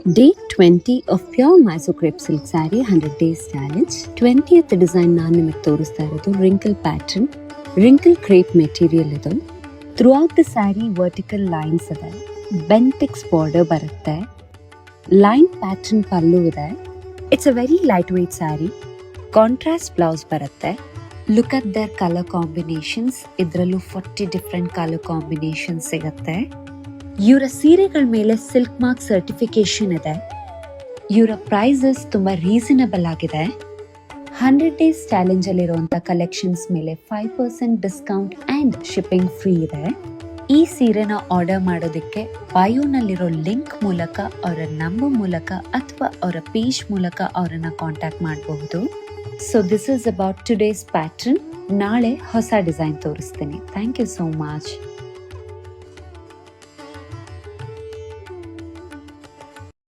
Day 20 of Pure Mysore Crepe Silk Saree 100 Days Challenge. 20th design ನಾನು ನಿಮಗೆ ತೋರಿಸ್ತಾ ಇರೋದು wrinkle pattern, wrinkle crepe material ಇದು. Throughout the sari vertical lines ಇದೆ, ಬೆಂಟಿಕ್ಸ್ ಬಾರ್ಡರ್ ಬರುತ್ತೆ, ಲೈನ್ ಪ್ಯಾಟರ್ನ್ ಪಲ್ಲು ಇದೆ. It's a very light weight sari. Contrast blouse ಬರುತ್ತೆ. Look at their colour combinations. ಇದರಲ್ಲೂ 40 ಡಿಫ್ರೆಂಟ್ ಕಲರ್ ಕಾಂಬಿನೇಷನ್ಸ್ ಸಿಗುತ್ತೆ. ಇವರ ಸೀರೆಗಳ ಮೇಲೆ ಸಿಲ್ಕ್ ಮಾರ್ಕ್ ಸರ್ಟಿಫಿಕೇಶನ್ ಇದೆ. ಇವರ ಪ್ರೈಸಸ್ ತುಂಬ ರೀಸನಬಲ್ ಆಗಿದೆ. 100 ಡೇಸ್ ಚಾಲೆಂಜ್ ಅಲ್ಲಿರುವಂಥ ಕಲೆಕ್ಷನ್ಸ್ ಮೇಲೆ 5% ಡಿಸ್ಕೌಂಟ್ ಆ್ಯಂಡ್ ಶಿಪ್ಪಿಂಗ್ ಫ್ರೀ ಇದೆ. ಈ ಸೀರೆನ ಆರ್ಡರ್ ಮಾಡೋದಕ್ಕೆ ಬಯೋನಲ್ಲಿರೋ ಲಿಂಕ್ ಮೂಲಕ, ಅವರ ನಂಬರ್ ಮೂಲಕ ಅಥವಾ ಅವರ ಪೇಜ್ ಮೂಲಕ ಅವರನ್ನ ಕಾಂಟ್ಯಾಕ್ಟ್ ಮಾಡಬಹುದು. So this is about today's pattern. ನಾಳೆ ಹೊಸ ಡಿಸೈನ್ ತೋರಿಸ್ತೀನಿ. Thank you so much.